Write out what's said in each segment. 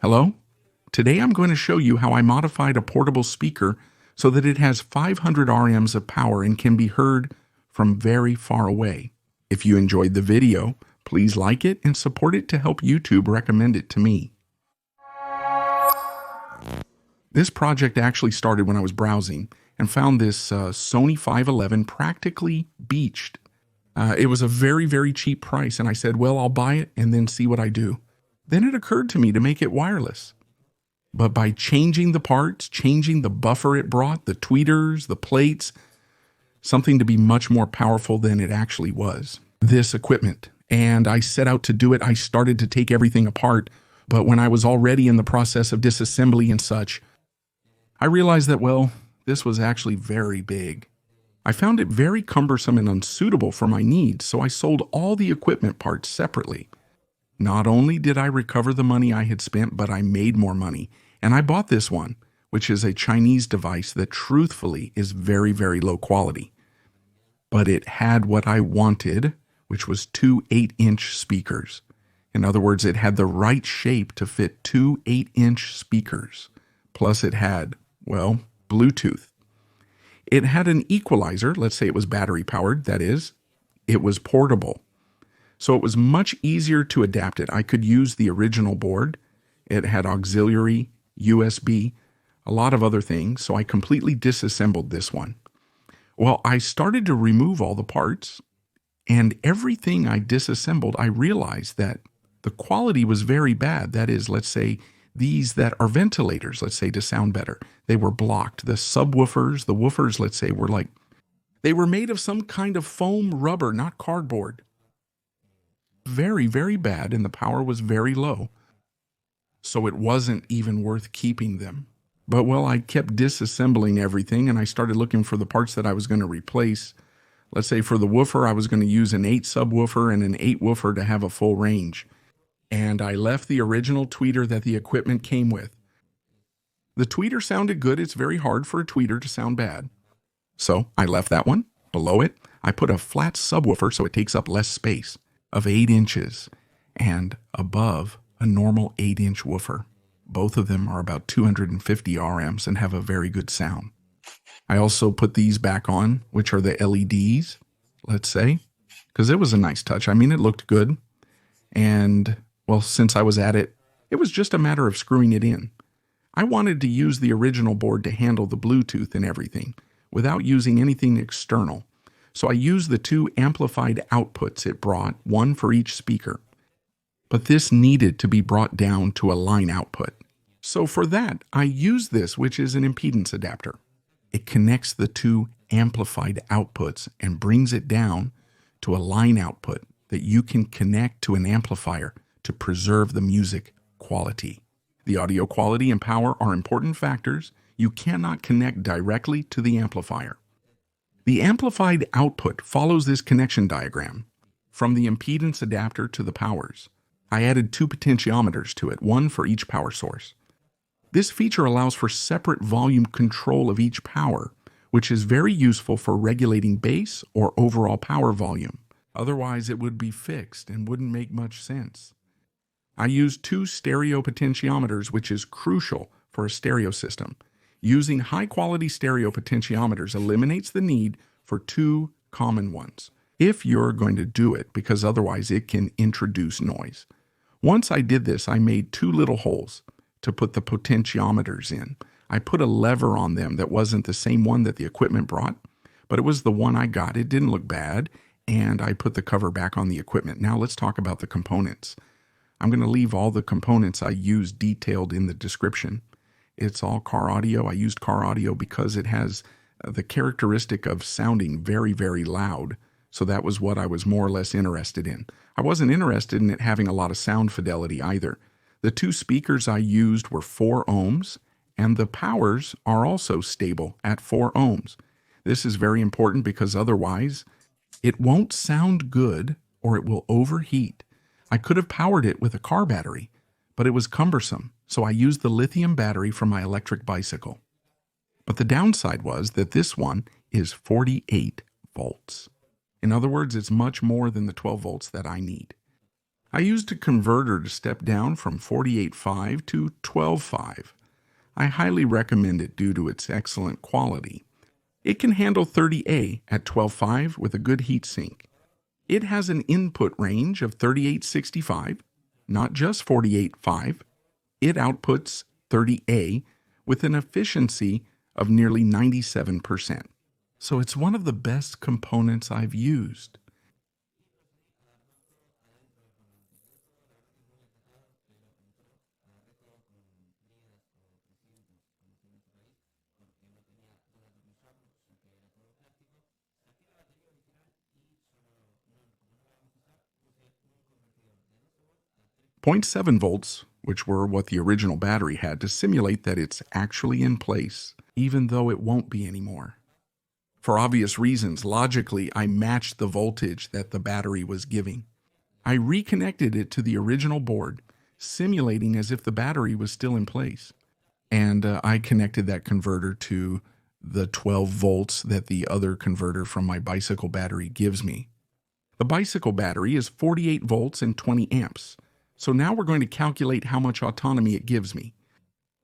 Hello? Today I'm going to show you how I modified a portable speaker so that it has 500 RMs of power and can be heard from very far away. If you enjoyed the video, please like it and support it to help YouTube recommend it to me. This project actually started when I was browsing and found this Sony 511 practically beached. It was a very, very cheap price, and I said, well, I'll buy it and then see what I do. Then it occurred to me to make it wireless. But by changing the parts, changing the buffer it brought, the tweeters, the plates, something to be much more powerful than it actually was. This equipment. And I set out to do it. I started to take everything apart. But when I was already in the process of disassembly and such, I realized that, well, this was actually very big. I found it very cumbersome and unsuitable for my needs, so I sold all the equipment parts separately. Not only did I recover the money I had spent, but I made more money. And I bought this one, which is a Chinese device that truthfully is very, very low quality. But it had what I wanted, which was two 8-inch speakers. In other words, it had the right shape to fit two 8-inch speakers. Plus it had, well, Bluetooth. It had an equalizer. Let's say it was battery powered. That is, it was portable. So it was much easier to adapt it. I could use the original board. It had auxiliary, USB, a lot of other things. So I completely disassembled this one. Well, I started to remove all the parts, and everything I disassembled, I realized that the quality was very bad. That is, let's say, these that are ventilators, let's say, to sound better, they were blocked. The subwoofers, the woofers, let's say, were like, they were made of some kind of foam rubber, not cardboard. Very, very bad, and the power was very low. So it wasn't even worth keeping them. But, well, I kept disassembling everything, and I started looking for the parts that I was going to replace. Let's say for the woofer, I was going to use an 8 subwoofer and an 8 woofer to have a full range. And I left the original tweeter that the equipment came with. The tweeter sounded good. It's very hard for a tweeter to sound bad. So I left that one. Below it, I put a flat subwoofer so it takes up less space of 8 inches, and above a normal 8-inch woofer. Both of them are about 250 RMs and have a very good sound. I also put these back on, which are the LEDs, let's say, because it was a nice touch. I mean, it looked good. And, well, since I was at it, it was just a matter of screwing it in. I wanted to use the original board to handle the Bluetooth and everything without using anything external. So I used the two amplified outputs it brought, one for each speaker. But this needed to be brought down to a line output. So for that, I used this, which is an impedance adapter. It connects the two amplified outputs and brings it down to a line output that you can connect to an amplifier to preserve the music quality. The audio quality and power are important factors. You cannot connect directly to the amplifier. The amplified output follows this connection diagram from the impedance adapter to the powers. I added 2 potentiometers to it, one for each power source. This feature allows for separate volume control of each power, which is very useful for regulating bass or overall power volume. Otherwise, it would be fixed and wouldn't make much sense. I used 2 stereo potentiometers, which is crucial for a stereo system. Using high-quality stereo potentiometers eliminates the need for 2 common ones, if you're going to do it, because otherwise it can introduce noise. Once I did this, I made 2 little holes to put the potentiometers in. I put a lever on them that wasn't the same one that the equipment brought, but it was the one I got. It didn't look bad, and I put the cover back on the equipment. Now let's talk about the components. I'm going to leave all the components I used detailed in the description. It's all car audio. I used car audio because it has the characteristic of sounding very, very loud. So that was what I was more or less interested in. I wasn't interested in it having a lot of sound fidelity either. The 2 speakers I used were 4 ohms, and the powers are also stable at 4 ohms. This is very important because otherwise it won't sound good or it will overheat. I could have powered it with a car battery, but it was cumbersome, so I used the lithium battery from my electric bicycle. But the downside was that this one is 48 volts. In other words, it's much more than the 12 volts that I need. I used a converter to step down from 48.5 to 12.5. I highly recommend it due to its excellent quality. It can handle 30A at 12.5 with a good heatsink. It has an input range of 3865, not just 48.5. It outputs 30A with an efficiency of nearly 97%. So it's one of the best components I've used. Point 0.7 volts, which were what the original battery had, to simulate that it's actually in place, even though it won't be anymore. For obvious reasons, logically, I matched the voltage that the battery was giving. I reconnected it to the original board, simulating as if the battery was still in place. And I connected that converter to the 12 volts that the other converter from my bicycle battery gives me. The bicycle battery is 48 volts and 20 amps. So now we're going to calculate how much autonomy it gives me,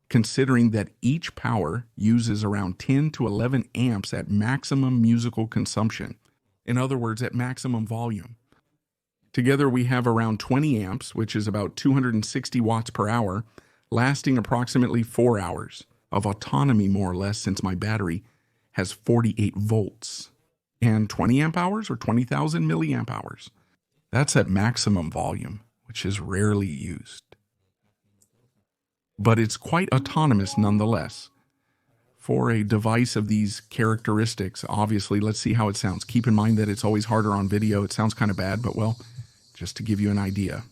considering that each power uses around 10 to 11 amps at maximum musical consumption. In other words, at maximum volume. Together we have around 20 amps, which is about 260 watts per hour, lasting approximately 4 hours of autonomy more or less, since my battery has 48 volts. And 20 amp hours, or 20,000 milliamp hours. That's at maximum volume, which is rarely used. But it's quite autonomous nonetheless. For a device of these characteristics, obviously, let's see how it sounds. Keep in mind that it's always harder on video. It sounds kind of bad, but well, just to give you an idea.